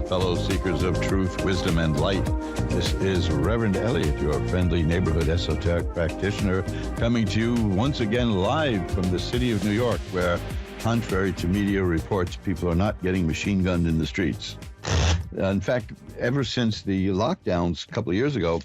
fellow seekers of truth, wisdom, and light. This is Reverend Eliot, your friendly neighborhood esoteric practitioner, coming to you once again live from the city of New York, where, contrary to media reports, people are not getting machine gunned in the streets. In fact, ever since the lockdowns a couple of years ago,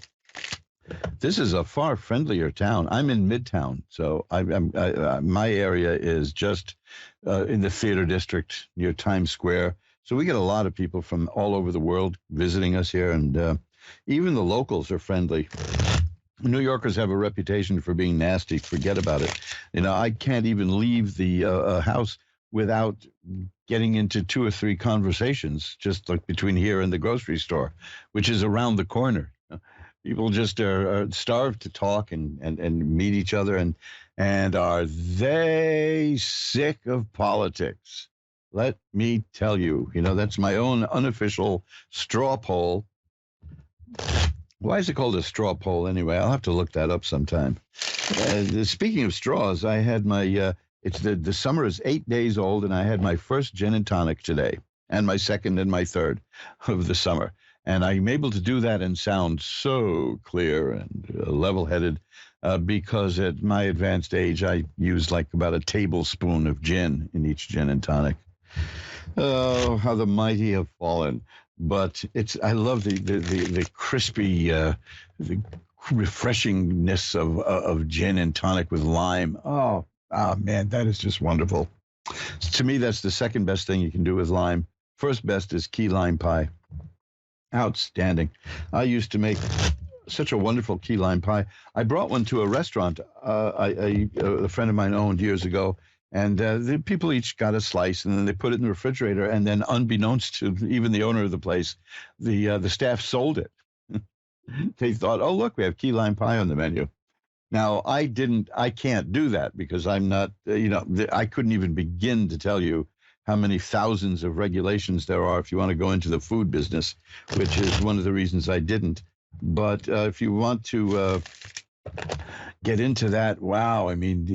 this is a far friendlier town. I'm in Midtown, so my area is just in the theater district near Times Square. So we get a lot of people from all over the world visiting us here, and even the locals are friendly. New Yorkers have a reputation for being nasty. Forget about it. You know, I can't even leave the house without getting into 2 or 3 conversations, just like between here and the grocery store, which is around the corner. People just are starved to talk and meet each other, and are they sick of politics? Let me tell you, that's my own unofficial straw poll. Why is it called a straw poll anyway? I'll have to look that up sometime. Speaking of straws, I had my, the summer is 8 days old, and I had my first gin and tonic today, and my second and my third of the summer. And I'm able to do that and sound so clear and level-headed because at my advanced age, I use like about a tablespoon of gin in each gin and tonic. Oh, how the mighty have fallen. But I love the crispy, the refreshingness of gin and tonic with lime. Oh, man, that is just wonderful. To me, that's the second best thing you can do with lime. First best is key lime pie. Outstanding. I used to make such a wonderful key lime pie. I brought one to a restaurant a friend of mine owned years ago, and the people each got a slice, and then they put it in the refrigerator, and then unbeknownst to even the owner of the place, the staff sold it. They thought, oh, look, we have key lime pie on the menu. Now, I can't do that because I'm not, I couldn't even begin to tell you how many thousands of regulations there are if you want to go into the food business, which is one of the reasons I didn't. But if you want to get into that, wow, I mean,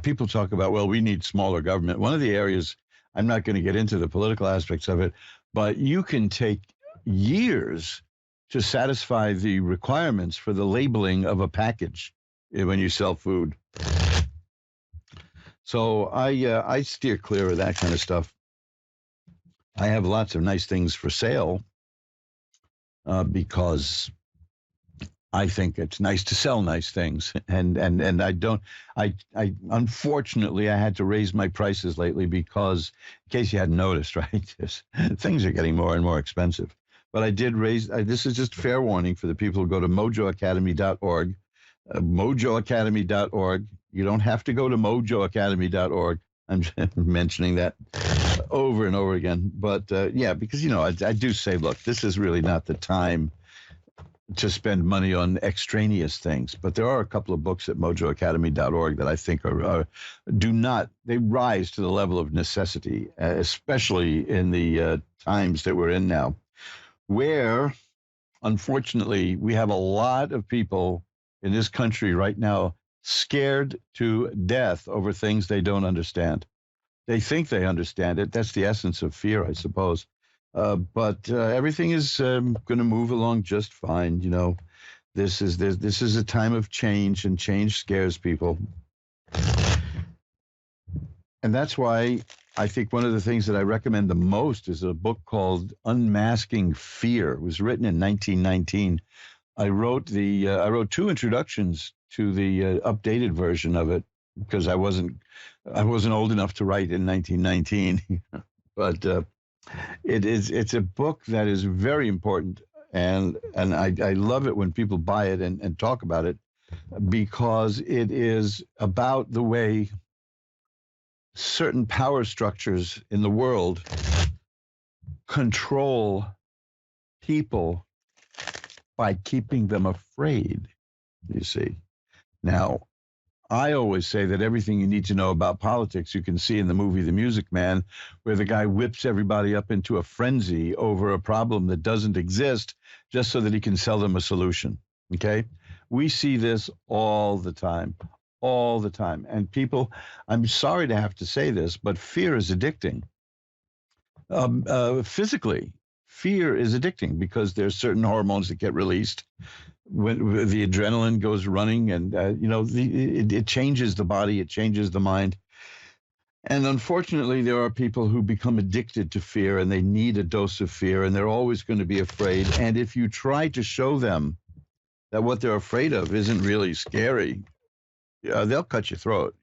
people talk about, well, we need smaller government. One of the areas, I'm not going to get into the political aspects of it, but you can take years to satisfy the requirements for the labeling of a package when you sell food. So I steer clear of that kind of stuff. I have lots of nice things for sale because I think it's nice to sell nice things, and I unfortunately I had to raise my prices lately because, in case you hadn't noticed, right, things are getting more and more expensive. But I did raise. This is just fair warning for the people who go to mojoacademy.org. mojoacademy.org. You don't have to go to mojoacademy.org. I'm mentioning that over and over again. But yeah, because, I do say, look, this is really not the time to spend money on extraneous things. But there are a couple of books at mojoacademy.org that I think they rise to the level of necessity, especially in the times that we're in now, where, unfortunately, we have a lot of people in this country right now scared to death over things they don't understand. They think they understand it. That's the essence of fear, I suppose. But everything is going to move along just fine. This is a time of change, and change scares people. And that's why I think one of the things that I recommend the most is a book called Unmasking Fear. It was written in 1919. I wrote 2 introductions to the updated version of it because I wasn't old enough to write in 1919. But it's a book that is very important, and I love it when people buy it and talk about it, because it is about the way certain power structures in the world control people by keeping them afraid, you see. Now, I always say that everything you need to know about politics you can see in the movie The Music Man, where the guy whips everybody up into a frenzy over a problem that doesn't exist just so that he can sell them a solution, okay? We see this all the time. And people, I'm sorry to have to say this, but fear is addicting. Physically, fear is addicting because there's certain hormones that get released when the adrenaline goes running, and it changes the body, it changes the mind. And unfortunately, there are people who become addicted to fear, and they need a dose of fear, and they're always going to be afraid. And if you try to show them that what they're afraid of isn't really scary, they'll cut your throat.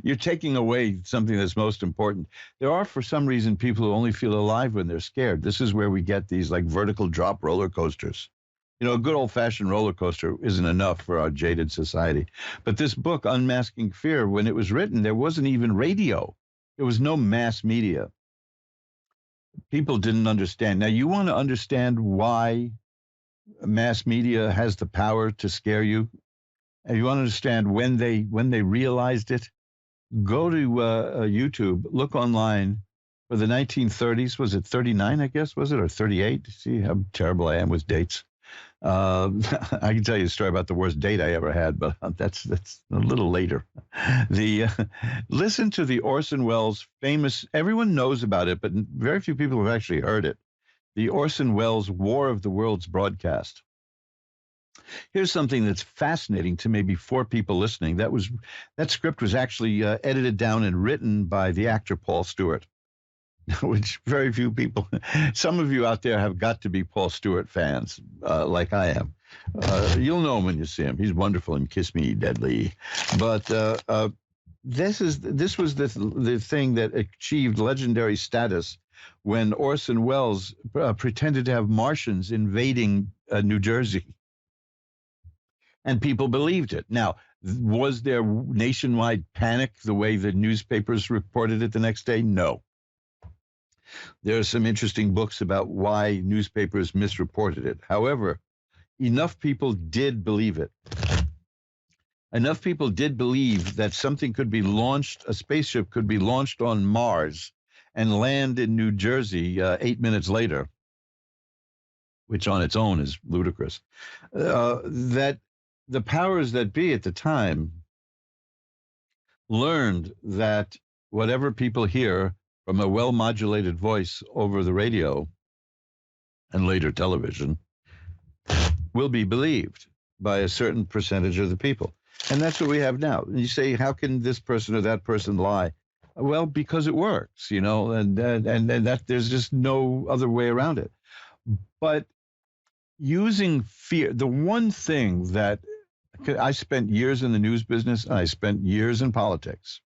You're taking away something that's most important. There are, for some reason, people who only feel alive when they're scared. This is where we get these like vertical drop roller coasters. A good old-fashioned roller coaster isn't enough for our jaded society. But this book, Unmasking Fear, when it was written, there wasn't even radio. There was no mass media. People didn't understand. Now, you want to understand why mass media has the power to scare you? And you want to understand when they realized it? Go to YouTube, look online for the 1930s. Was it 39, I guess, was it, or 38? See how terrible I am with dates. I can tell you a story about the worst date I ever had, but that's a little later. Listen to the Orson Welles famous, everyone knows about it, but very few people have actually heard it. The Orson Welles War of the Worlds broadcast. Here's something that's fascinating to maybe 4 people listening. That script was actually edited down and written by the actor Paul Stewart, which very few people, some of you out there have got to be Paul Stewart fans, like I am. You'll know him when you see him. He's wonderful in Kiss Me Deadly. But this was the thing that achieved legendary status when Orson Welles pretended to have Martians invading New Jersey. And people believed it. Now, was there nationwide panic the way the newspapers reported it the next day? No. There are some interesting books about why newspapers misreported it. However, enough people did believe it. Enough people did believe that something could be launched, a spaceship could be launched on Mars and land in New Jersey 8 minutes later, which on its own is ludicrous, that the powers that be at the time learned that whatever people hear from a well-modulated voice over the radio and later television will be believed by a certain percentage of the people. And that's what we have now. And you say, how can this person or that person lie? Well, because it works, and that there's just no other way around it. But using fear, the one thing that I spent years in the news business and I spent years in politics.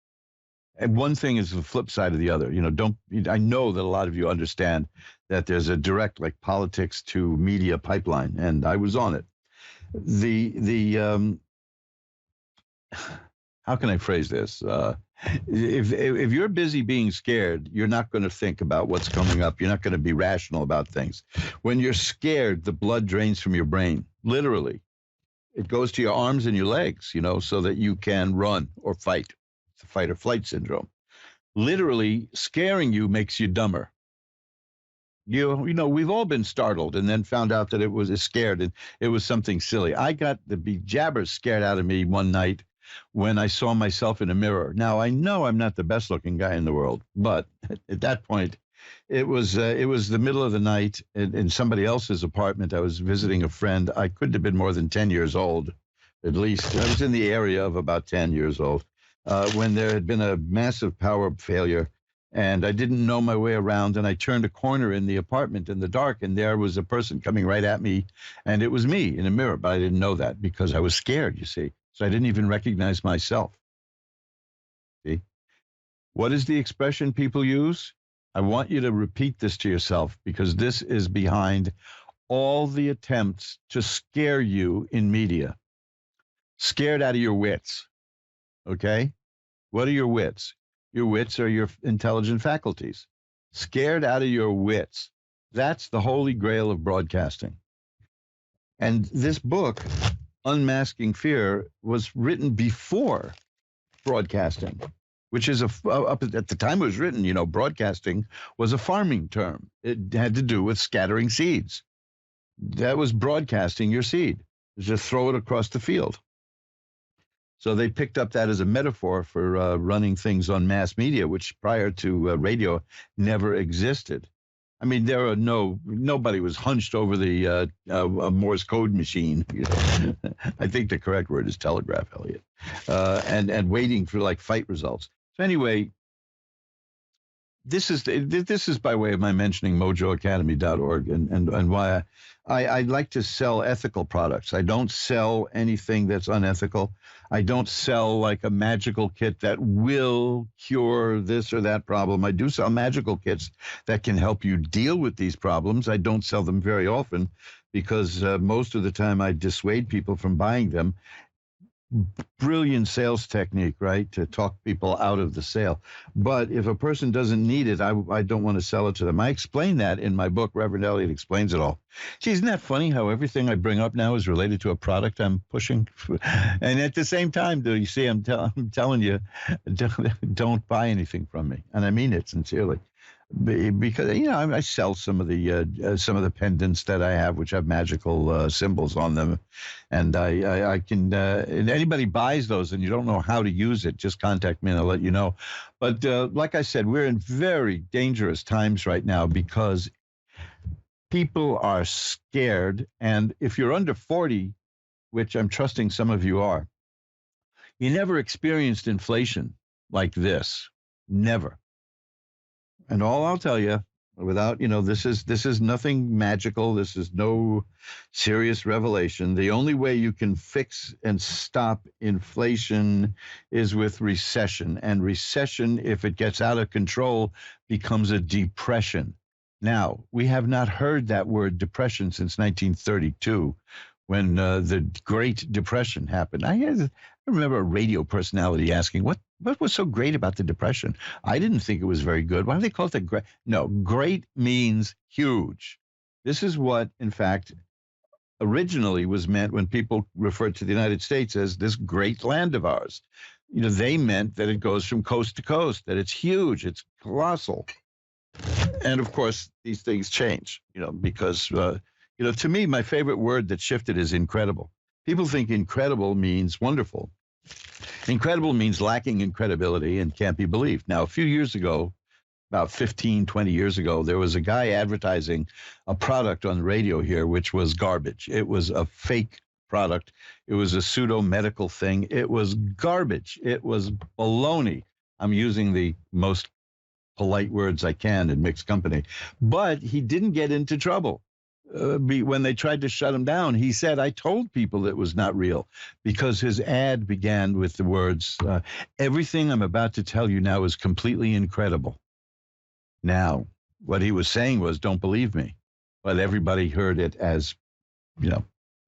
And one thing is the flip side of the other. I know that a lot of you understand that there's a direct, like, politics to media pipeline, and I was on it. How can I phrase this? If you're busy being scared, you're not going to think about what's coming up. You're not going to be rational about things. When you're scared, the blood drains from your brain, literally. It goes to your arms and your legs, so that you can run or fight. It's a fight or flight syndrome. Literally, scaring you makes you dumber. We've all been startled and then found out that it was scared and it was something silly. I got the bejabbers scared out of me one night when I saw myself in a mirror. Now, I know I'm not the best looking guy in the world, but at that point, it was the middle of the night in somebody else's apartment. I was visiting a friend. I couldn't have been more than 10 years old, at least. I was in the area of about 10 years old when there had been a massive power failure, and I didn't know my way around, and I turned a corner in the apartment in the dark, and there was a person coming right at me, and it was me in a mirror, but I didn't know that because I was scared, you see. So I didn't even recognize myself. See? What is the expression people use? I want you to repeat this to yourself because this is behind all the attempts to scare you in media. Scared out of your wits, okay? What are your wits? Your wits are your intelligent faculties. Scared out of your wits. That's the holy grail of broadcasting. And this book, Unmasking Fear, was written before broadcasting, which is up at the time it was written, broadcasting was a farming term. It had to do with scattering seeds. That was broadcasting your seed. Just throw it across the field. So they picked up that as a metaphor for running things on mass media, which prior to radio never existed. I mean, nobody was hunched over the Morse code machine. I think the correct word is telegraph, Eliot, and waiting for like fight results. So anyway, this is by way of my mentioning mojoacademy.org and why I like to sell ethical products. I don't sell anything that's unethical. I don't sell like a magical kit that will cure this or that problem. I do sell magical kits that can help you deal with these problems. I don't sell them very often because most of the time I dissuade people from buying them. Brilliant sales technique, right? To talk people out of the sale. But if a person doesn't need it, I don't want to sell it to them. I explain that in my book, Reverend Eliot Explains It All. See, isn't that funny how everything I bring up now is related to a product I'm pushing? And at the same time, do you see, I'm telling you, don't buy anything from me. And I mean it sincerely. Because I sell some of the pendants that I have, which have magical symbols on them, and I can. And anybody buys those and you don't know how to use it, just contact me and I'll let you know. But like I said, we're in very dangerous times right now because people are scared, and if you're under 40, which I'm trusting some of you are, you never experienced inflation like this, never. And all I'll tell you, without, this is nothing magical. This is no serious revelation. The only way you can fix and stop inflation is with recession. And recession, if it gets out of control, becomes a depression. Now, we have not heard that word depression since 1932. When the Great Depression happened. I remember a radio personality asking, what was so great about the Depression? I didn't think it was very good. Why do they call it the great? No, great means huge. This is what, in fact, originally was meant when people referred to the United States as this great land of ours. They meant that it goes from coast to coast, that it's huge, it's colossal. And, of course, these things change, because... to me, my favorite word that shifted is incredible. People think incredible means wonderful. Incredible means lacking in credibility and can't be believed. Now, a few years ago, about 15, 20 years ago, there was a guy advertising a product on the radio here, which was garbage. It was a fake product. It was a pseudo-medical thing. It was garbage. It was baloney. I'm using the most polite words I can in mixed company. But he didn't get into trouble. When they tried to shut him down, he said, I told people it was not real, because his ad began with the words, everything I'm about to tell you now is completely incredible. Now, what he was saying was, don't believe me. But everybody heard it as,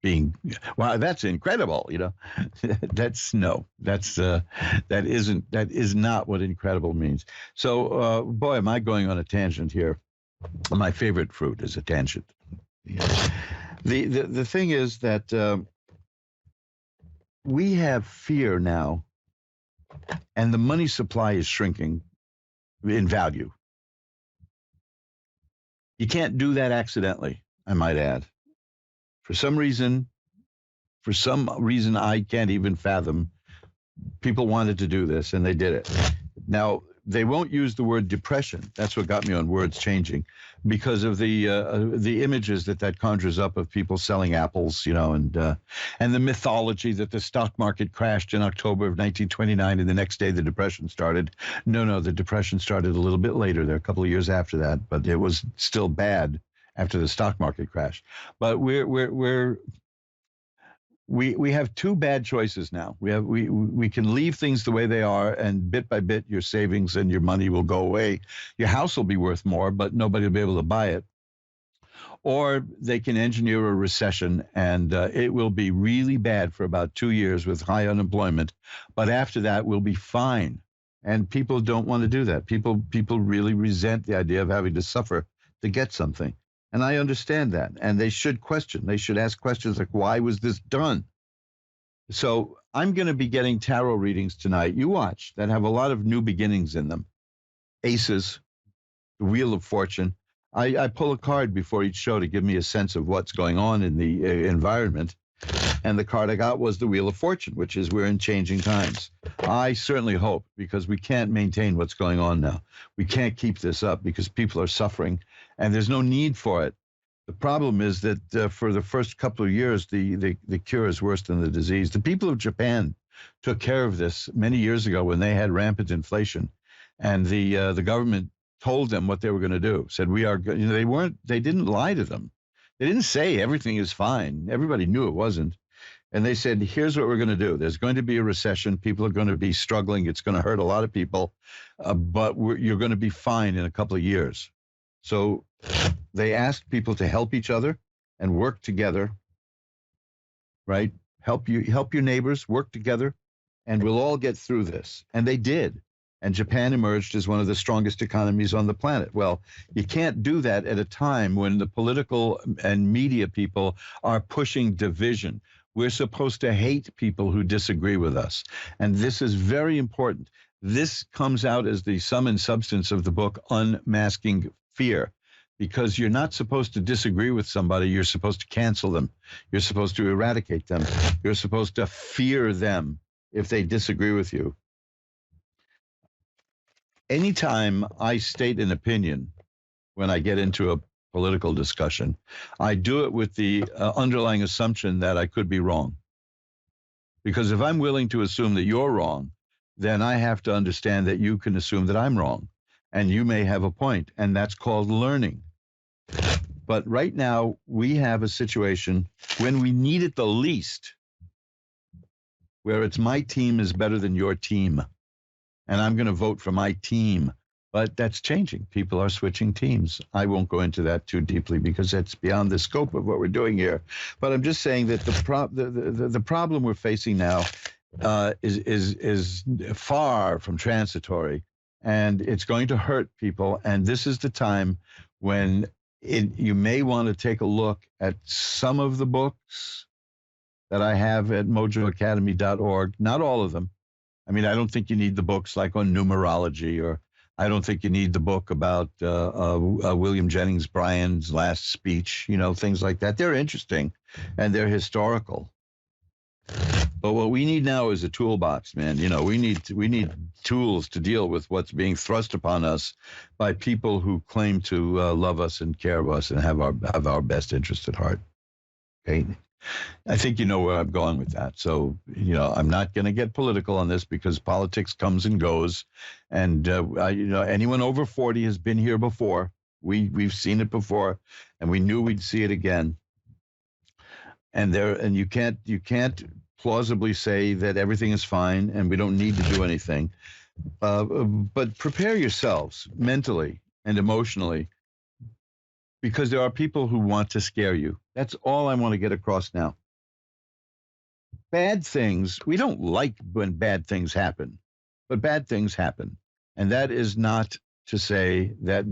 being, wow, that's incredible. That is not what incredible means. So, boy, am I going on a tangent here. My favorite fruit is a tangent. The thing is that we have fear now, and the money supply is shrinking in value. You can't do that accidentally, I might add. For some reason I can't even fathom, people wanted to do this, and they did it. Now, they won't use the word depression. That's what got me on Words Changing, because of the images that conjures up of people selling apples, and the mythology that the stock market crashed in October of 1929 and the next day the Depression started. No, the Depression started a little bit later. There, a couple of years after that, but it was still bad after the stock market crashed. But we have two bad choices now. We can leave things the way they are, and bit by bit your savings and your money will go away. Your house will be worth more, but nobody will be able to buy it. Or they can engineer a recession, and it will be really bad for about 2 years with high unemployment. But after that, we'll be fine. And people don't want to do that. People really resent the idea of having to suffer to get something. And I understand that. And they should question. They should ask questions like, why was this done? So I'm going to be getting tarot readings tonight. You watch, that have a lot of new beginnings in them. Aces, the Wheel of Fortune. I pull a card before each show to give me a sense of what's going on in the environment. And the card I got was the Wheel of Fortune, which is we're in changing times. I certainly hope, because we can't maintain what's going on now. We can't keep this up because people are suffering. and there's no need for it. The problem is that for the first couple of years, the cure is worse than the disease. The people of Japan took care of this many years ago when they had rampant inflation, and the government told them what they were going to do. Said we are. They didn't lie to them. They didn't say everything is fine. Everybody knew it wasn't. And they said, here's what we're going to do. There's going to be a recession. People are going to be struggling. It's going to hurt a lot of people, but you're going to be fine in a couple of years. So they asked people to help each other and work together, right? Help your neighbors, work together, and we'll all get through this. And they did. And Japan emerged as one of the strongest economies on the planet. Well, you can't do that at a time when the political and media people are pushing division. We're supposed to hate people who disagree with us. And this is very important. This comes out as the sum and substance of the book, Unmasking Fear, because you're not supposed to disagree with somebody. You're supposed to cancel them. You're supposed to eradicate them. You're supposed to fear them if they disagree with you. Anytime I state an opinion when I get into a political discussion, I do it with the underlying assumption that I could be wrong. Because if I'm willing to assume that you're wrong, then I have to understand that you can assume that I'm wrong. And you may have a point, and that's called learning. But right now, we have a situation when we need it the least, where it's my team is better than your team. And I'm going to vote for my team. But that's changing. People are switching teams. I won't go into that too deeply because that's beyond the scope of what we're doing here. But I'm just saying that the problem we're facing now is far from transitory, and it's going to hurt people. And this is the time when you may want to take a look at some of the books that I have at mojoacademy.org. Not all of them. I mean, I don't think you need the books like on numerology, or I don't think you need the book about William Jennings Bryan's last speech, things like that. They're interesting and they're historical. But what we need now is a toolbox, man. We need tools to deal with what's being thrust upon us by people who claim to love us and care of us and have our best interest at heart. Okay. I think you know where I'm going with that. So, I'm not going to get political on this because politics comes and goes. And, anyone over 40 has been here before. We've seen it before, and we knew we'd see it again. And you can't plausibly say that everything is fine and we don't need to do anything. But prepare yourselves mentally and emotionally, because there are people who want to scare you. That's all I want to get across now. Bad things, we don't like when bad things happen, but bad things happen. And that is not to say that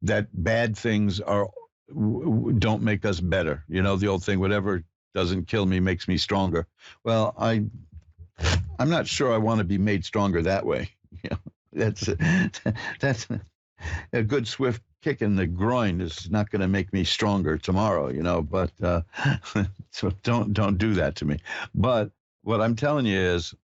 bad things don't make us better. The old thing, whatever doesn't kill me makes me stronger. Well, I'm not sure I want to be made stronger that way. That's a good swift kick in the groin is not going to make me stronger tomorrow, but so don't do that to me. But what I'm telling you is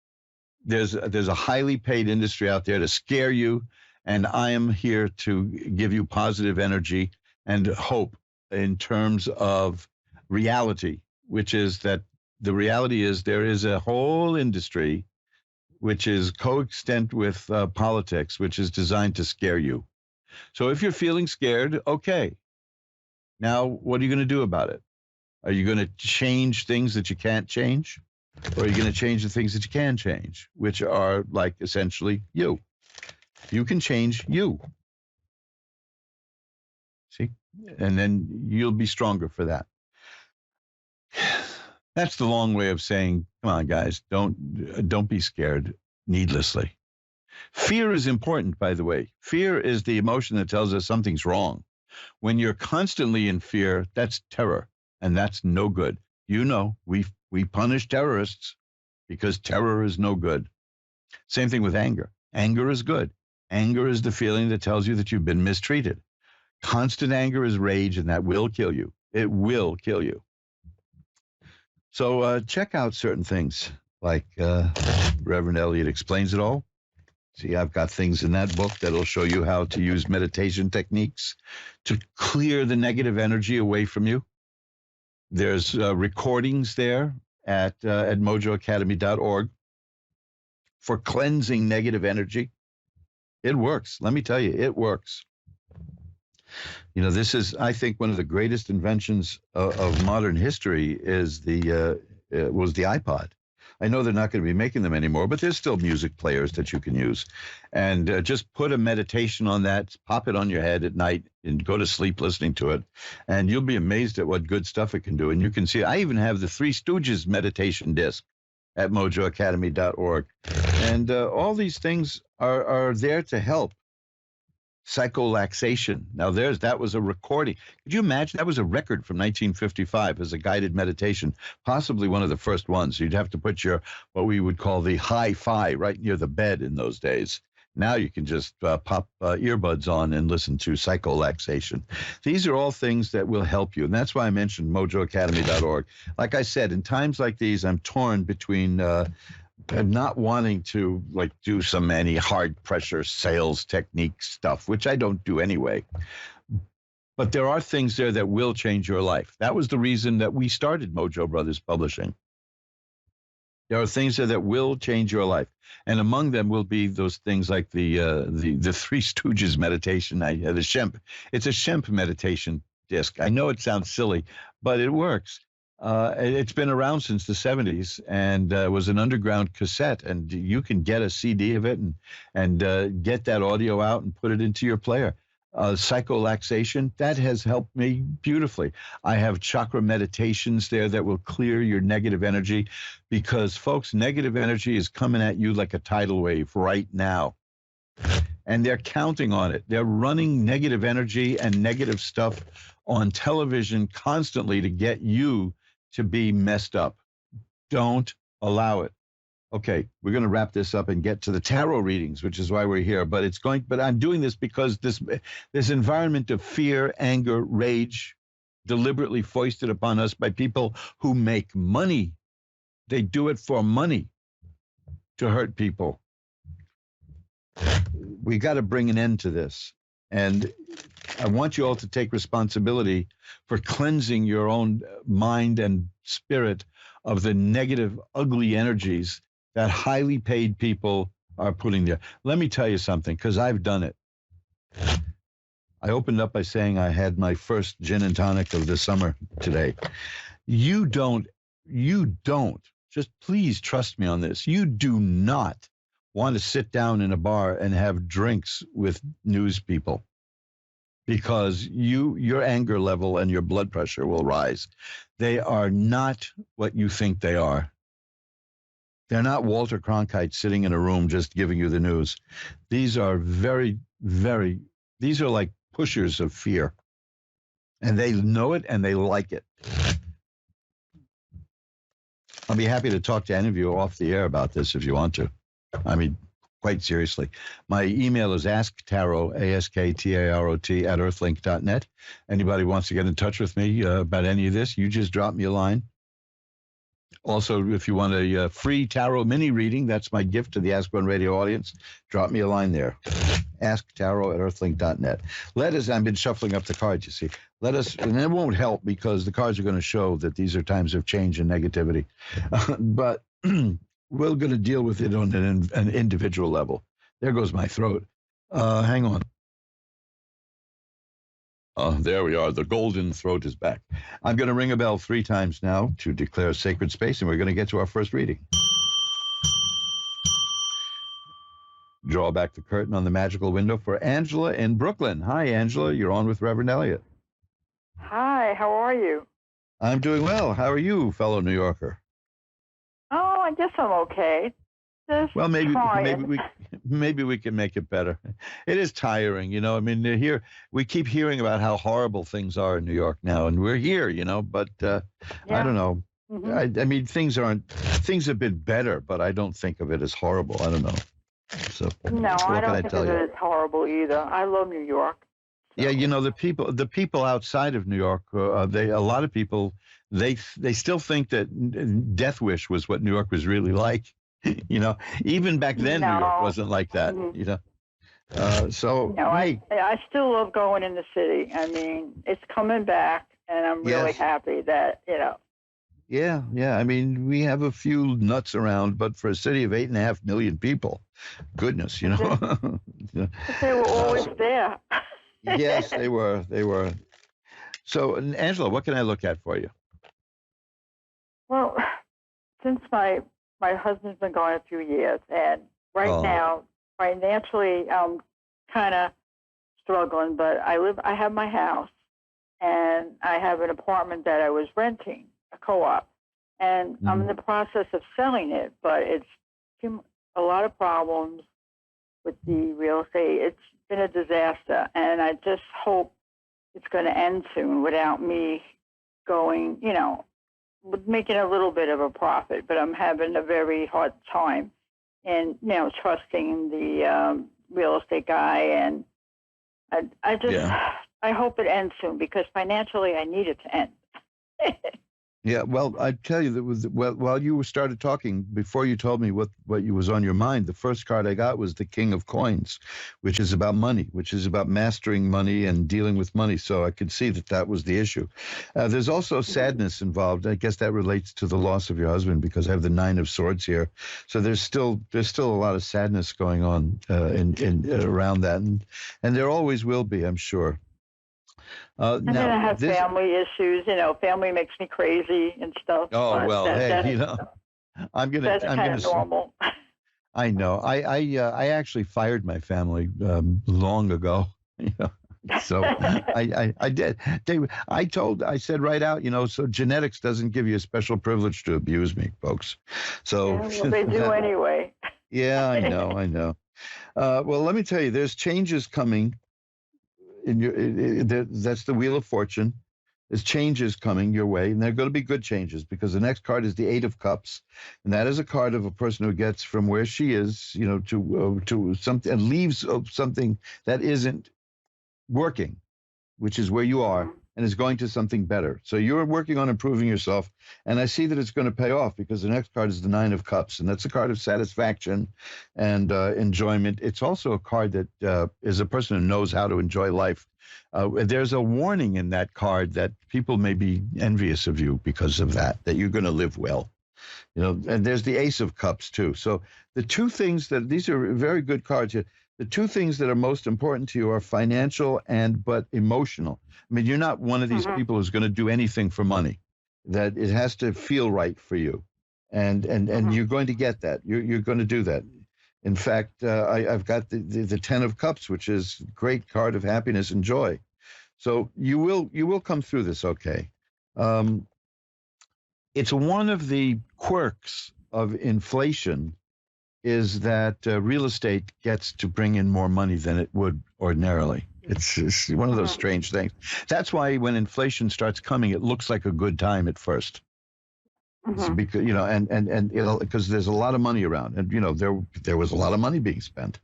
there's a highly paid industry out there to scare you, and I am here to give you positive energy and hope in terms of reality, which is that the reality is there is a whole industry which is coexistent with politics, which is designed to scare you. So if you're feeling scared, okay. Now, what are you going to do about it? Are you going to change things that you can't change? Or are you going to change the things that you can change, which are like essentially you? You can change you. See? And then you'll be stronger for that. That's the long way of saying, come on, guys, don't be scared needlessly. Fear is important, by the way. Fear is the emotion that tells us something's wrong. When you're constantly in fear, that's terror, and that's no good. We punish terrorists because terror is no good. Same thing with anger. Anger is good. Anger is the feeling that tells you that you've been mistreated. Constant anger is rage, and that will kill you. It will kill you. So check out certain things like Reverend Eliot Explains It All. See, I've got things in that book that'll show you how to use meditation techniques to clear the negative energy away from you. There's recordings there at mojoacademy.org for cleansing negative energy. It works. Let me tell you, it works. You know, this is, I think, one of the greatest inventions of modern history was the iPod. I know they're not going to be making them anymore, but there's still music players that you can use. And just put a meditation on that, pop it on your head at night, and go to sleep listening to it. And you'll be amazed at what good stuff it can do. And you can see, I even have the Three Stooges meditation disc at mojoacademy.org. And all these things are there to help. Psycholaxation. Now, that was a recording. Could you imagine? That was a record from 1955 as a guided meditation, possibly one of the first ones. You'd have to put what we would call the hi-fi right near the bed in those days. Now you can just pop earbuds on and listen to psycholaxation. These are all things that will help you. And that's why I mentioned mojoacademy.org. Like I said, in times like these, I'm torn between not wanting to do any hard pressure sales technique stuff, which I don't do anyway. But there are things there that will change your life. That was the reason that we started Mojo Brothers Publishing. There are things there that will change your life. And among them will be those things like the Three Stooges meditation. It's a Shemp meditation disc. I know it sounds silly, but it works. It's been around since the 70s and was an underground cassette, and you can get a CD of it and get that audio out and put it into your player. Psycholaxation, that has helped me beautifully. I have chakra meditations there that will clear your negative energy because, folks, negative energy is coming at you like a tidal wave right now. And they're counting on it. They're running negative energy and negative stuff on television constantly to get you to be messed up. Don't allow it. Okay, we're going to wrap this up and get to the tarot readings, which is why we're here. But I'm doing this because this environment of fear, anger, rage, deliberately foisted upon us by people who make money. They do it for money to hurt people. We got to bring an end to this. And I want you all to take responsibility for cleansing your own mind and spirit of the negative, ugly energies that highly paid people are putting there. Let me tell you something, because I've done it. I opened up by saying I had my first gin and tonic of the summer today. You don't, just please trust me on this. You do not want to sit down in a bar and have drinks with news people, because your anger level and your blood pressure will rise. They are not what you think they are. They're not Walter Cronkite sitting in a room just giving you the news. These are these are like pushers of fear. And they know it and they like it. I'll be happy to talk to any of you off the air about this if you want to. I mean, quite seriously. My email is asktarot, ASKTAROT, at earthlink.net. Anybody wants to get in touch with me about any of this, you just drop me a line. Also, if you want a free tarot mini reading, that's my gift to the Ask One Radio audience. Drop me a line there. asktarot at earthlink.net. I've been shuffling up the cards, you see. And it won't help because the cards are going to show that these are times of change and negativity. But we're going to deal with it on an individual level. There goes my throat. Hang on. There we are. The golden throat is back. I'm going to ring a bell 3 times now to declare sacred space, and we're going to get to our first reading. Draw back the curtain on the magical window for Angela in Brooklyn. Hi, Angela. You're on with Reverend Eliot. Hi, how are you? I'm doing well. How are you, fellow New Yorker? Oh, I guess I'm okay. Well, maybe we can make it better. It is tiring, you know. I mean, we keep hearing about how horrible things are in New York now, and we're here, you know. But I don't know. Mm-hmm. I mean, things have been better, but I don't think of it as horrible. I don't know. So no, I don't think of it as horrible either. I love New York. So. Yeah, you know, the people outside of New York, a lot of people, they still think that Death Wish was what New York was really like. You know, even back then, New York No. wasn't like that. Mhm. You know, so No, hey, I still love going in the city. I mean, it's coming back, and I'm really yes, happy that, you know. yeah, yeah. I mean, we have a few nuts around, but for a city of 8.5 million people, goodness, you know. Yeah. But they were always there. Yes, they were. They were. So, Angela, what can I look at for you? Well, since my husband's been gone a few years, and right Oh, now financially I'm kind of struggling, but I have my house, and I have an apartment that I was renting, a co-op, and I'm in mhm. the process of selling it, but it's been a lot of problems with the real estate. It's been a disaster, and I just hope it's going to end soon without me going, you know, with making a little bit of a profit. But I'm having a very hard time, and you know, trusting the real estate guy, and I just Yeah. I hope it ends soon because financially I need it to end. Yeah, well, I tell you that while you started talking, before you told me what you was on your mind, the first card I got was the King of Coins, which is about money, which is about mastering money and dealing with money. So I could see that that was the issue. There's also Mhm. sadness involved. I guess that relates to the loss of your husband because I have the Nine of Swords here. So there's still a lot of sadness going on in around that, and there always will be, I'm sure. And then Now I have this. family issues. You know, family makes me crazy and stuff. Oh But well, that hey, that's I'm gonna that's I'm kind gonna of normal. I know. I actually fired my family long ago. You know, so I did. I said right out. You know, so genetics doesn't give you a special privilege to abuse me, folks. So Yeah, well, they do that, anyway. yeah, I know. Well, let me tell you, there's changes coming in your. That's the Wheel of Fortune. There's changes coming your way, and they're going to be good changes because the next card is the Eight of Cups, and that is a card of a person who gets from where she is, you know, to something and leaves something that isn't working, which is where you are, Mhm. and is going to something better. So you're working on improving yourself, and I see that it's going to pay off because the next card is the Nine of Cups, and that's a card of satisfaction and enjoyment. It's also a card that is a person who knows how to enjoy life. There's a warning in that card that people may be envious of you because of that you're going to live well. You know, and there's the Ace of Cups too. So the two things that these are very good cards here. The two things that are most important to you are financial and but emotional. I mean, you're not one of these Mhm. people who's going to do anything for money. That it has to feel right for you, and Mhm. you're going to get that. You're going to do that. In fact, I've got the Ten of Cups, which is a great card of happiness and joy. So you will come through this okay. Um, it's one of the quirks of inflation is that real estate gets to bring in more money than it would ordinarily. It's one of those Mhm. strange things. That's why when inflation starts coming, it looks like a good time at first. It's Mhm. because and because there's a lot of money around, and there was a lot of money being spent.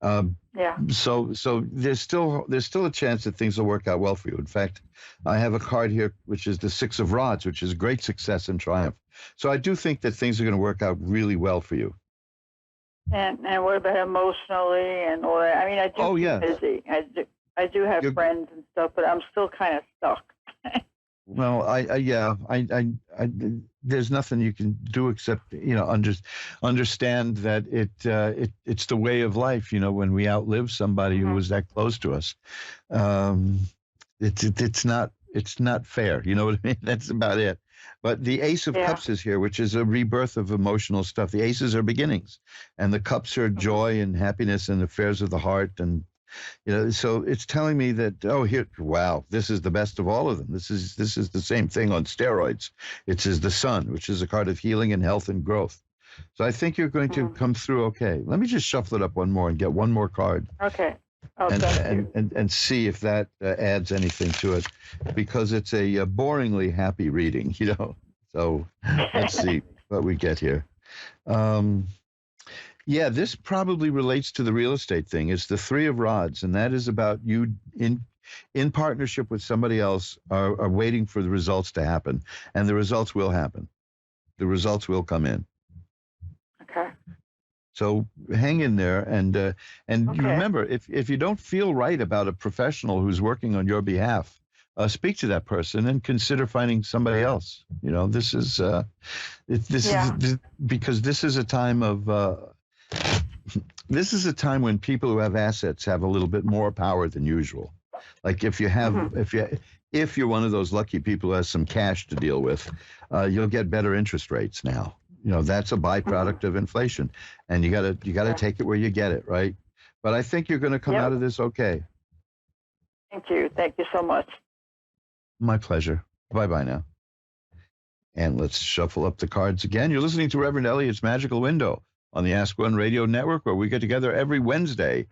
Um, Yeah. so there's still a chance that things will work out well for you. In fact, I have a card here which is the Six of Rods, which is great success and triumph. So I do think that things are going to work out really well for you. And what about emotionally and all that? I mean, I do Oh keep yes, busy. I do have you're friends and stuff, but I'm still kind of stuck. well. I yeah. I there's nothing you can do except understand that it's the way of life. You know, when we outlive somebody who Mhm. was that close to us, um, it's not fair. You know what I mean? That's about it. But the Ace of Yeah. Cups is here, which is a rebirth of emotional stuff. The aces are beginnings, and the cups are Mhm. joy and happiness and affairs of the heart. And so it's telling me that, oh, here, wow, this is the best of all of them. This is the same thing on steroids. It is the Sun, which is a card of healing and health and growth. So I think you're going to Mhm. come through okay. Let me just shuffle it up one more and get one more card Okay. Oh, and thank you. and and see if that adds anything to it, because it's a boringly happy reading. So let's see what we get here. Um, yeah, this probably relates to the real estate thing. It's the Three of Rods, and that is about you in partnership with somebody else are waiting for the results to happen, and the results will happen. The results will come in. Okay. So hang in there, and you Okay. remember, if you don't feel right about a professional who's working on your behalf, speak to that person and consider finding somebody else. This is Yeah. because this is a time when people who have assets have a little bit more power than usual. Like if Hmm. you're one of those lucky people who has some cash to deal with, you'll get better interest rates now. That's a Hmm. byproduct of inflation, and you gotta Yeah. take it where you get it, right? But I think you're going to come out Yep. of this okay. Thank you. Thank you so much. My pleasure. Bye bye now. And let's shuffle up the cards again. You're listening to Reverend Eliot's Magical Window on the Ask One Radio Network, where we get together every Wednesday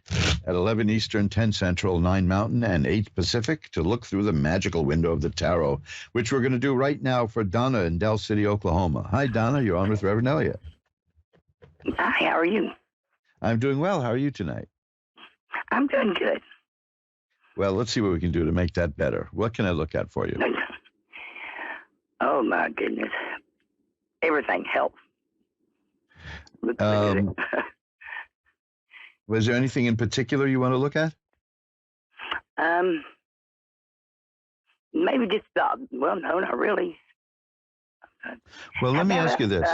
at 11 Eastern, 10 Central, 9 Mountain, and 8 Pacific to look through the magical window of the tarot, which we're going to do right now for Donna in Del City, Oklahoma. Hi, Donna. You're on with Reverend Eliot. Hi, how are you? I'm doing well. How are you tonight? I'm doing good. Well, let's see what we can do to make that better. What can I look at for you? Oh, my goodness. Everything helps. Look at it. Was there anything in particular you want to look at? Maybe just, well, no, not really. Well, let me ask you this.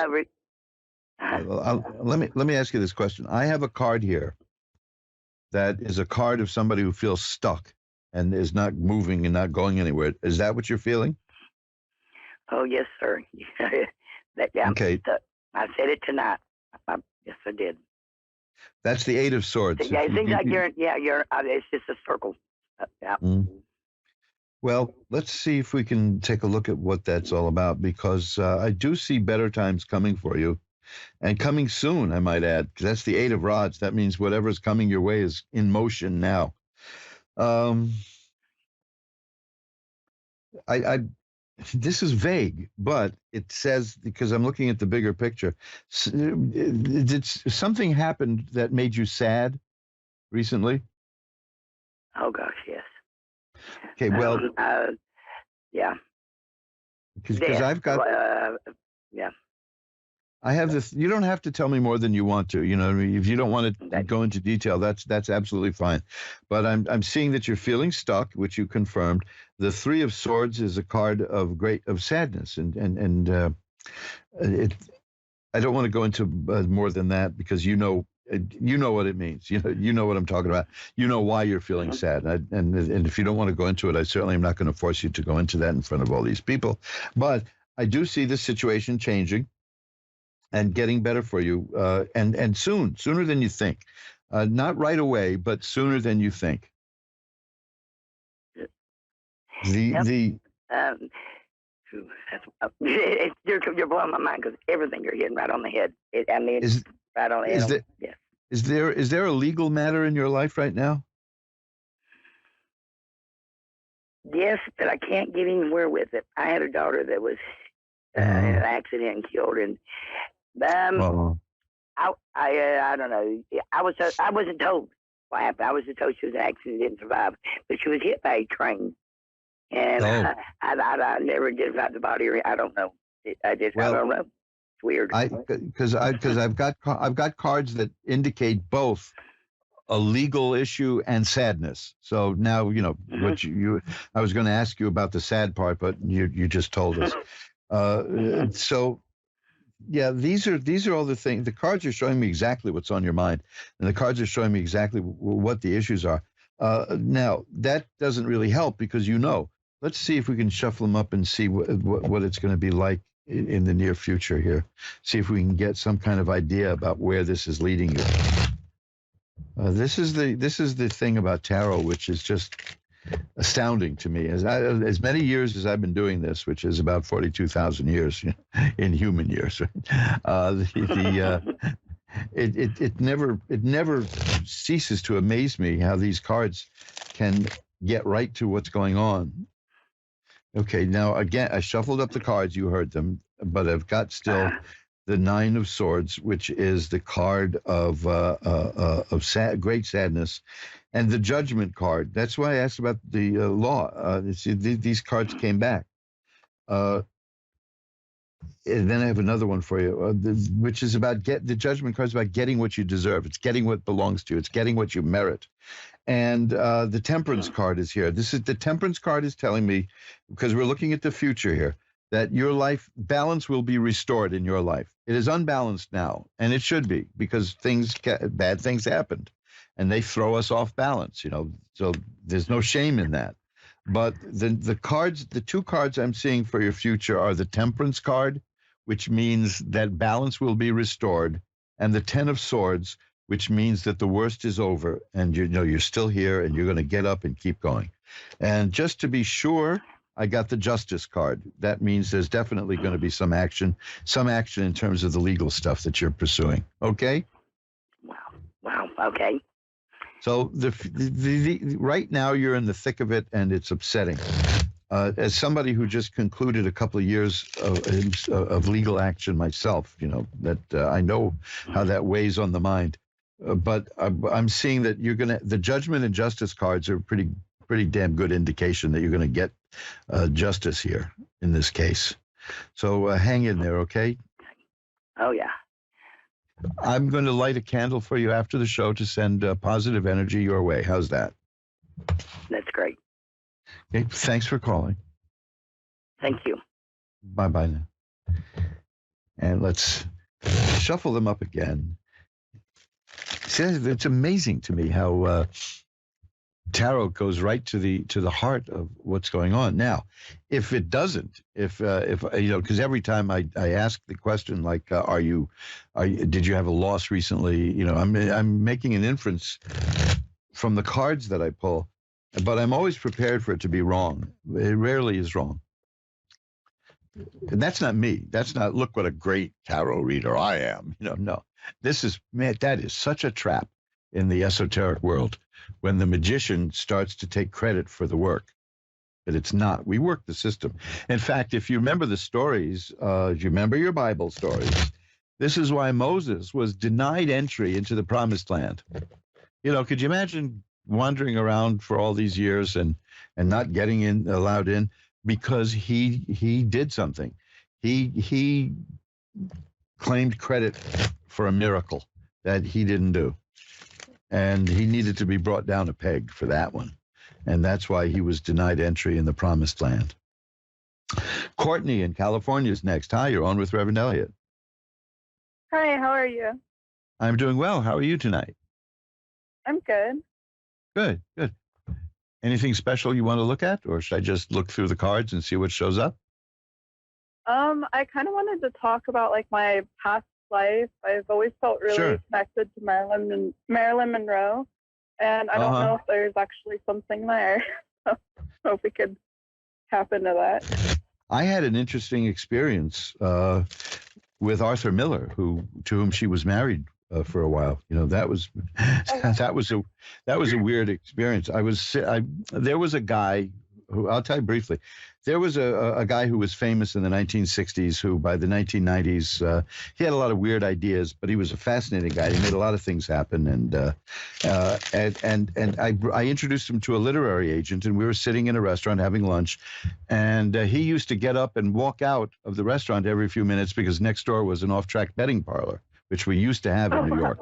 Uh, Let me ask you this question. I have a card here that is a card of somebody who feels stuck and is not moving and not going anywhere. Is that what you're feeling? Oh, yes, sir. Okay. I said it tonight. Yes, I did. That's the Eight of Swords. Yeah, it seems like it's just a circle. Yeah. Well, let's see if we can take a look at what that's all about, because I do see better times coming for you, and coming soon, I might add, because that's the Eight of Rods. That means whatever's coming your way is in motion now. This is vague, but it says, because I'm looking at the bigger picture, did something happened that made you sad recently? Oh, gosh, yes. Okay, well, yeah. because I've got, yeah. I have this. You don't have to tell me more than you want to. If you don't want to go into detail, that's absolutely fine. But I'm seeing that you're feeling stuck, which you confirmed. The Three of Swords is a card of sadness, and I don't want to go into more than that, because you know what it means. You know what I'm talking about. You know why you're feeling sad, and if you don't want to go into it, I certainly am not going to force you to go into that in front of all these people. But I do see this situation changing and getting better for you, and sooner than you think. Not right away, but sooner than you think. You're blowing my mind, because everything you're hitting right on the head. Right on the head. Yes. Is there a legal matter in your life right now? Yes, but I can't get anywhere with it. I had a daughter that was in an accident and killed, and I don't know. I wasn't told what happened. I was told she was in an accident, didn't survive, but she was hit by a train, and I never identified the body. I don't know. I don't know. It's weird. Because I've got cards that indicate both a legal issue and sadness. So now what I was going to ask you about the sad part, but you just told us. So yeah, these are all the things. The cards are showing me exactly what's on your mind, and the cards are showing me exactly what the issues are. Now that doesn't really help, because let's see if we can shuffle them up and see what it's going to be like in the near future here. See if we can get some kind of idea about where this is leading you. This is the thing about tarot, which is just astounding to me. As many years as I've been doing this, which is about 42,000 years in human years, it never ceases to amaze me how these cards can get right to what's going on. Okay, now again, I shuffled up the cards. You heard them, but I've got still the Nine of Swords, which is the card of great sadness, and the Judgment card. That's why I asked about the law. These cards came back. And then I have another one for you, which is about the judgment card is about getting what you deserve. It's getting what belongs to you. It's getting what you merit. And the temperance card is here. The temperance card is telling me, because we're looking at the future here, that your life balance will be restored in your life. It is unbalanced now, and it should be, because bad things happened, and they throw us off balance. So there's no shame in that. But the two cards I'm seeing for your future are the temperance card, which means that balance will be restored, and the 10 of swords, which means that the worst is over, and you're still here, and you're going to get up and keep going. And just to be sure, I got the justice card. That means there's definitely going to be some action in terms of the legal stuff that you're pursuing. Okay? Wow. Okay. So right now you're in the thick of it, and it's upsetting. As somebody who just concluded a couple of years of legal action myself, that I know how that weighs on the mind. But I'm seeing that the judgment and justice cards are pretty damn good indication that you're going to get justice here in this case. So hang in there, okay? Oh, yeah. I'm going to light a candle for you after the show to send positive energy your way. How's that? That's great. Okay, thanks for calling. Thank you. Bye-bye now. And let's shuffle them up again. See, it's amazing to me how tarot goes right to the heart of what's going on. Now, if it doesn't, if because every time I ask the question, like, did you have a loss recently? I'm making an inference from the cards that I pull, but I'm always prepared for it to be wrong. It rarely is wrong. And that's not me. That's not, look what a great tarot reader I am. No. That is such a trap in the esoteric world, when the magician starts to take credit for the work. But it's not. We work the system. In fact, if you remember the stories, if you remember your Bible stories, this is why Moses was denied entry into the promised land. Could you imagine wandering around for all these years and not getting allowed in because he did something? He claimed credit for a miracle that he didn't do. And he needed to be brought down a peg for that one. And that's why he was denied entry in the promised land. Courtney in California is next. Hi, you're on with Reverend Eliot. Hi, how are you? I'm doing well. How are you tonight? I'm good. Good. Anything special you want to look at? Or should I just look through the cards and see what shows up? I kind of wanted to talk about my past life. I've always felt really connected to Marilyn Monroe, and I don't know if there's actually something there. So hope we could tap into that. I had an interesting experience with Arthur Miller, to whom she was married for a while. That was a weird experience. There was a guy who, I'll tell you briefly. There was a guy who was famous in the 1960s who, by the 1990s, he had a lot of weird ideas, but he was a fascinating guy. He made a lot of things happen, and I introduced him to a literary agent, and we were sitting in a restaurant having lunch, and he used to get up and walk out of the restaurant every few minutes because next door was an off-track betting parlor, which we used to have in New York.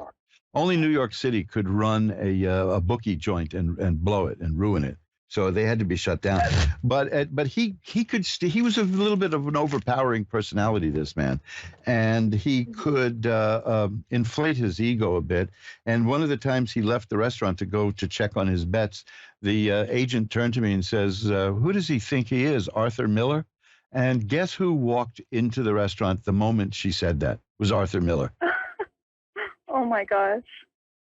Only New York City could run a bookie joint and blow it and ruin it. So they had to be shut down. But he was a little bit of an overpowering personality, this man, and he could inflate his ego a bit. And one of the times he left the restaurant to go to check on his bets, the agent turned to me and says, "Who does he think he is, Arthur Miller?" And guess who walked into the restaurant the moment she said that? It was Arthur Miller. Oh my gosh.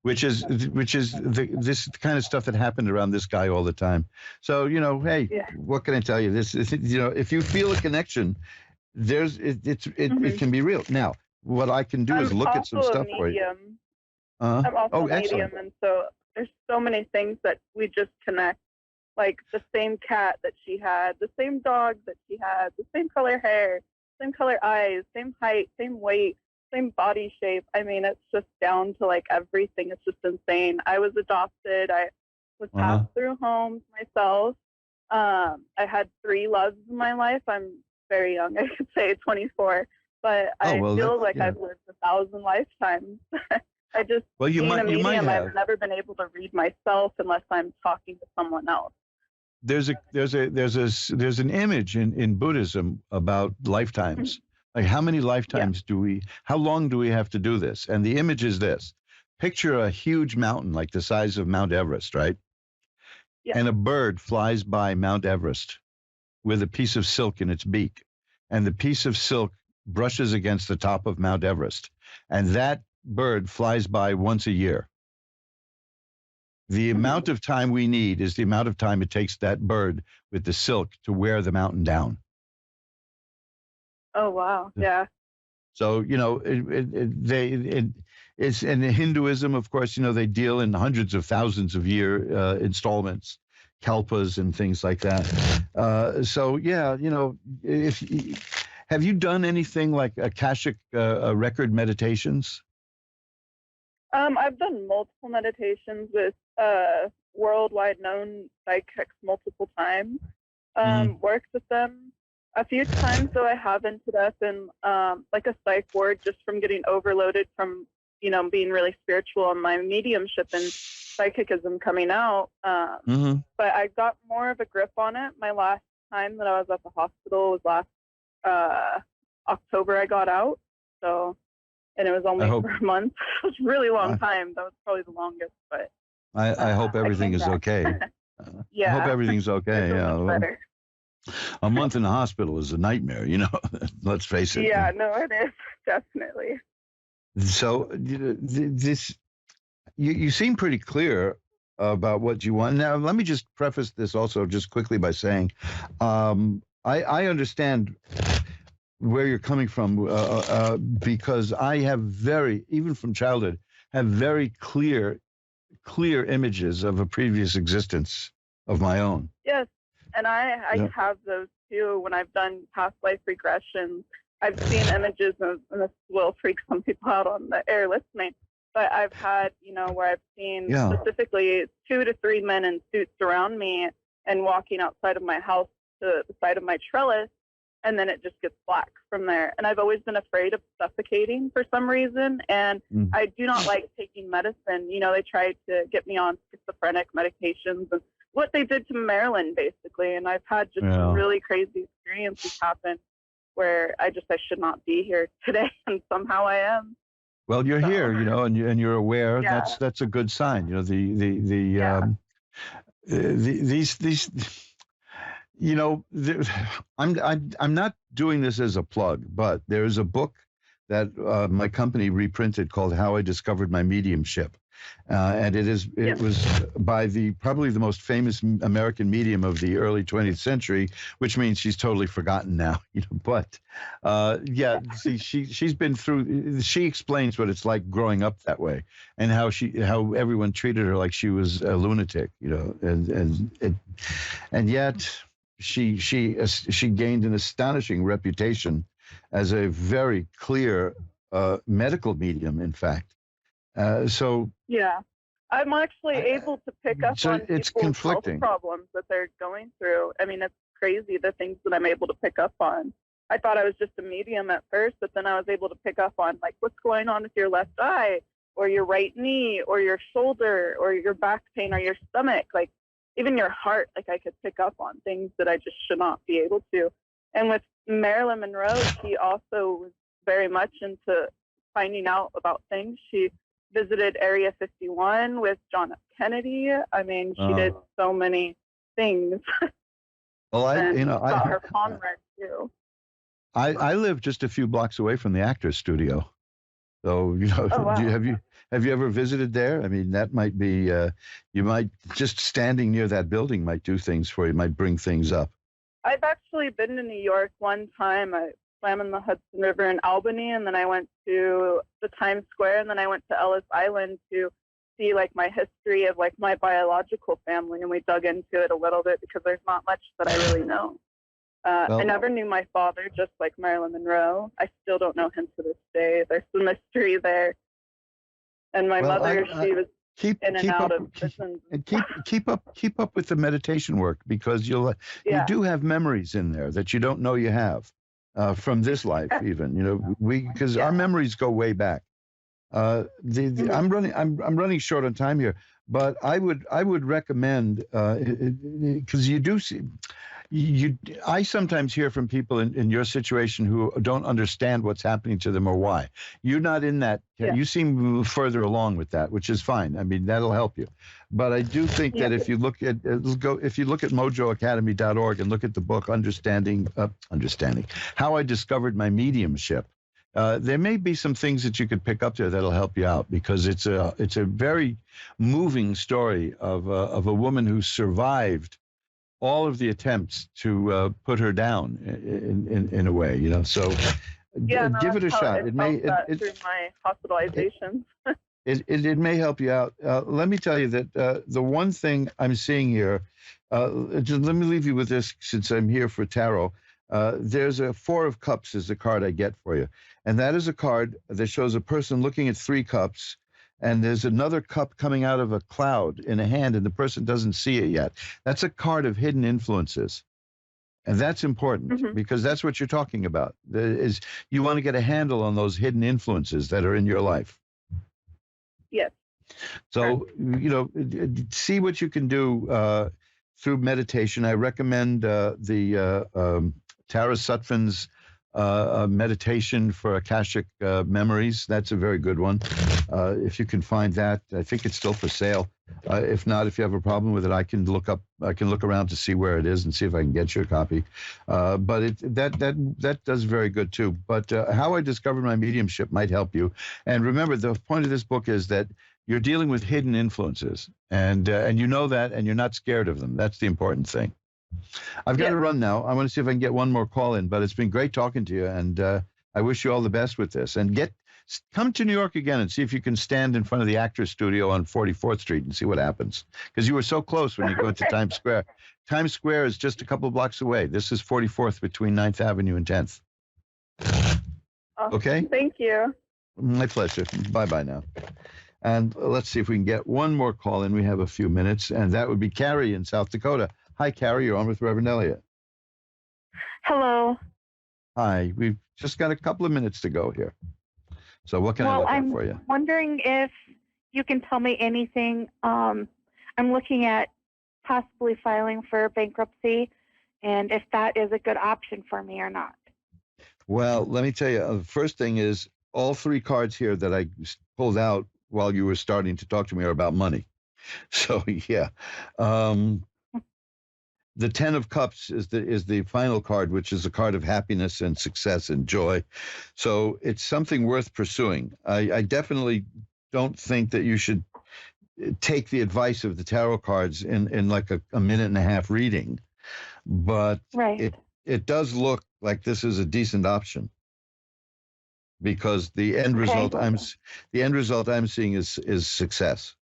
Which is this kind of stuff that happened around this guy all the time. So, hey, what can I tell you? This is, if you feel a connection, it can be real. Now, what I can do is look at some stuff for you. I'm also a medium, excellent. and so there's so many things that we just connect. Like the same cat that she had, the same dog that she had, the same color hair, same color eyes, same height, same weight, same body shape. I mean, it's just down to everything. It's just insane. I was adopted. I was passed through homes myself. I had 3 loves in my life. I'm very young. I could say 24, but I feel like I've lived 1,000 lifetimes. I just, being a medium, I've never been able to read myself unless I'm talking to someone else. There's an image in Buddhism about lifetimes. Like how many lifetimes how long do we have to do this? And the image is this. Picture a huge mountain like the size of Mount Everest, right? Yeah. And a bird flies by Mount Everest with a piece of silk in its beak. And the piece of silk brushes against the top of Mount Everest. And that bird flies by once a year. The amount of time we need is the amount of time it takes that bird with the silk to wear the mountain down. Oh, wow. Yeah. So, you know, it's in Hinduism, of course, you know, they deal in hundreds of thousands of year installments, kalpas and things like that. So, yeah, you know, have you done anything like Akashic record meditations? I've done multiple meditations with worldwide known psychics multiple times. Worked with them a few times, though I have ended up in like a psych ward just from getting overloaded from, you know, being really spiritual and my mediumship and psychicism coming out. But I got more of a grip on it. My last time that I was at the hospital was last October. I got out, so. And it was only for a month. It was a really long time. That was probably the longest, but I hope everything is okay. Yeah. I hope everything's okay. Yeah. A month in the hospital is a nightmare, you know. Let's face it. Yeah, no, it is definitely. So you seem pretty clear about what you want. Now, let me just preface this also just quickly by saying, I understand where you're coming from, because I have even from childhood, have very clear images of a previous existence of my own. Yes, and I have those too. When I've done past life regressions, I've seen images of, and this will freak some people out on the air listening, but I've had, you know, where I've seen specifically 2 to 3 men in suits around me and walking outside of my house to the side of my trellis. And then it just gets black from there. And I've always been afraid of suffocating for some reason. And I do not like taking medicine. You know, they tried to get me on schizophrenic medications and what they did to Marilyn, basically. And I've had just some really crazy experiences happen where I should not be here today. And somehow I am. Well, you're here, you know, and you're aware. Yeah. That's a good sign. You know, these you know, I'm not doing this as a plug, but there's a book that my company reprinted called "How I Discovered My Mediumship," and it was by probably the most famous American medium of the early 20th century, which means she's totally forgotten now. You know, but see, she's been through. She explains what it's like growing up that way, and how everyone treated her like she was a lunatic. You know, and yet. She gained an astonishing reputation as a very clear medical medium, in fact. So yeah, I'm actually able to pick up on it's people's conflicting health problems that they're going through. I mean, it's crazy the things that I'm able to pick up on. I thought I was just a medium at first, but then I was able to pick up on like what's going on with your left eye, or your right knee, or your shoulder, or your back pain, or your stomach, like. Even your heart, like I could pick up on things that I just should not be able to. And with Marilyn Monroe, she also was very much into finding out about things. She visited Area 51 with John F. Kennedy. I mean, she did so many things. Well, got her comrade too. I live just a few blocks away from the Actors Studio. So, you know, have you ever visited there? I mean, that might be, you might, just standing near that building might do things for you, might bring things up. I've actually been to New York one time. I swam in the Hudson River in Albany, and then I went to the Times Square, and then I went to Ellis Island to see like my history of like my biological family, and we dug into it a little bit because there's not much that I really know. I never knew my father, just like Marilyn Monroe. I still don't know him to this day. There's some mystery there. And my mother, she was in and out of prison. And keep up with the meditation work, because you do have memories in there that you don't know you have. from this life, even. Because our memories go way back. I'm running short on time here, but I would recommend, because you do see. I sometimes hear from people in your situation who don't understand what's happening to them or why. You're not in that. Yeah. You seem further along with that, which is fine. I mean, that'll help you. But I do think that if you look at mojoacademy.org and look at the book Understanding How I Discovered My Mediumship, there may be some things that you could pick up there that'll help you out, because it's a very moving story of a woman who survived all of the attempts to put her down in a way, So give it a shot. It may through my hospitalizations. It may help you out. Let me tell you that the one thing I'm seeing here, just let me leave you with this since I'm here for tarot. There's a Four of Cups is the card I get for you. And that is a card that shows a person looking at three cups, and there's another cup coming out of a cloud in a hand, and the person doesn't see it yet. That's a card of hidden influences. And that's important because that's what you're talking about. Is you want to get a handle on those hidden influences that are in your life. Yes. So, see what you can do through meditation. I recommend the Tara Sutphin's meditation for Akashic memories. That's a very good one. If you can find that, I think it's still for sale. If not, if you have a problem with it, I can look around to see where it is and see if I can get you a copy. But that does very good too. But How I Discovered My Mediumship might help you. And remember, the point of this book is that you're dealing with hidden influences, and you know that, and you're not scared of them. That's the important thing. I've got to run now. I want to see if I can get one more call in, but it's been great talking to you, and I wish you all the best with this. And come to New York again and see if you can stand in front of the Actors Studio on 44th Street and see what happens. Because you were so close when you go to Times Square. Times Square is just a couple of blocks away. This is 44th between 9th Avenue and 10th. Okay? Thank you. My pleasure. Bye-bye now. And let's see if we can get one more call in. We have a few minutes, and that would be Carrie in South Dakota. Hi, Carrie. You're on with Reverend Eliot. Hello. Hi. We've just got a couple of minutes to go here. So what can I look up for you? I'm wondering if you can tell me anything. I'm looking at possibly filing for bankruptcy, and if that is a good option for me or not. Well, let me tell you, the first thing is all three cards here that I pulled out while you were starting to talk to me are about money. So, yeah. The Ten of Cups is the final card, which is a card of happiness and success and joy. So it's something worth pursuing. I definitely don't think that you should take the advice of the tarot cards in like a minute and a half reading, but it does look like this is a decent option, because the end result I'm seeing is success.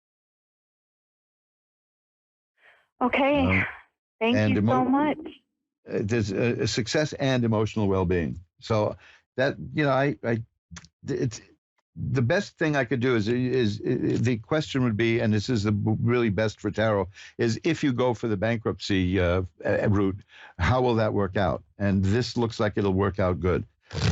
Okay. Thank you so much. There's a success and emotional well-being. So that, it's the best thing I could do is the question would be, and this is the really best for tarot, is if you go for the bankruptcy route, how will that work out? And this looks like it'll work out good.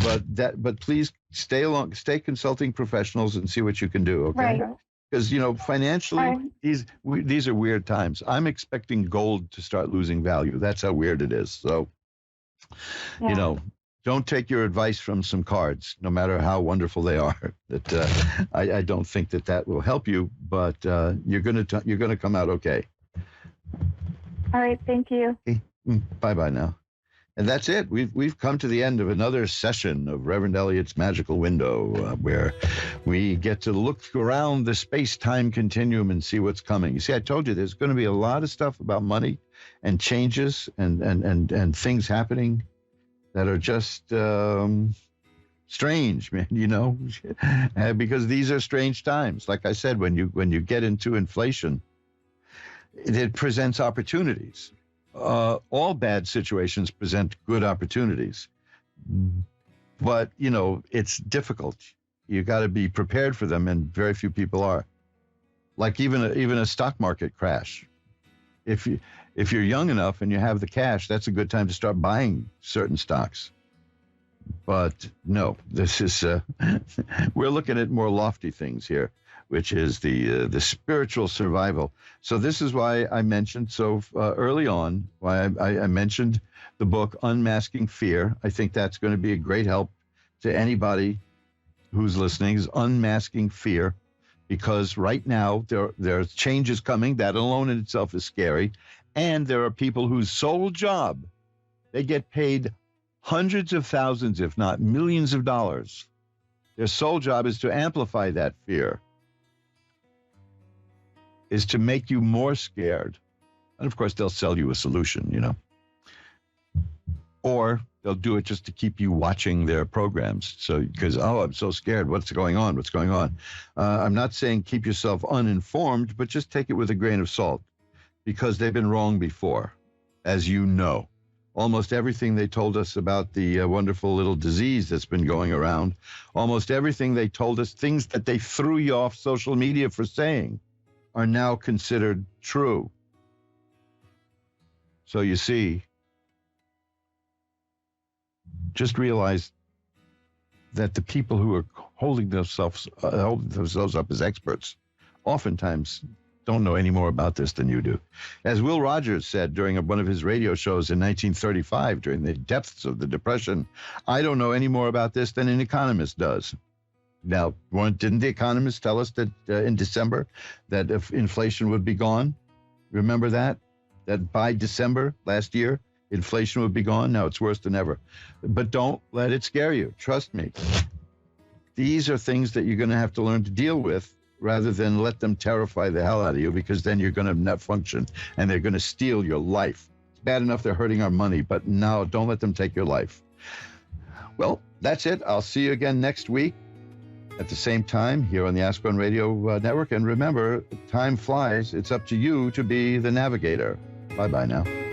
But please stay consulting professionals and see what you can do. Okay. Right. Because, financially, these are weird times. I'm expecting gold to start losing value. That's how weird it is. So, don't take your advice from some cards, no matter how wonderful they are. That I don't think that will help you, but you're gonna come out okay. All right. Thank you. Okay. Bye-bye now. And that's it. We've come to the end of another session of Reverend Eliot's Magical Window, where we get to look around the space-time continuum and see what's coming. You see, I told you there's going to be a lot of stuff about money and changes and things happening that are just strange, man. Because these are strange times. Like I said, when you get into inflation, it presents opportunities. All bad situations present good opportunities, but it's difficult. You got to be prepared for them, and very few people are. Like even a stock market crash. If you're young enough and you have the cash, that's a good time to start buying certain stocks. But no, this is, we're looking at more lofty things here, which is the spiritual survival. So this is why I mentioned early on, why I mentioned the book Unmasking Fear. I think that's going to be a great help to anybody who's listening, is Unmasking Fear, because right now there's changes coming. That alone in itself is scary. And there are people whose sole job, they get paid hundreds of thousands, if not millions of dollars. Their sole job is to amplify that fear, is to make you more scared. And of course, they'll sell you a solution, you know. Or they'll do it just to keep you watching their programs. So, because, I'm so scared. What's going on? What's going on? I'm not saying keep yourself uninformed, but just take it with a grain of salt, because they've been wrong before, as you know. Almost everything they told us about the wonderful little disease that's been going around, almost everything they told us, things that they threw you off social media for saying, are now considered true. So you see, just realize that the people who are holding themselves up as experts oftentimes don't know any more about this than you do. As Will Rogers said during one of his radio shows in 1935, during the depths of the Depression, I don't know any more about this than an economist does. Now, didn't the economists tell us that in December that if inflation would be gone? Remember that? That by December last year, inflation would be gone? Now it's worse than ever. But don't let it scare you. Trust me. These are things that you're going to have to learn to deal with, rather than let them terrify the hell out of you, because then you're going to not function and they're going to steal your life. It's bad enough they're hurting our money, but no, don't let them take your life. Well, that's it. I'll see you again next week at the same time here on the Ask One Radio Network. And remember, time flies. It's up to you to be the navigator. Bye-bye now.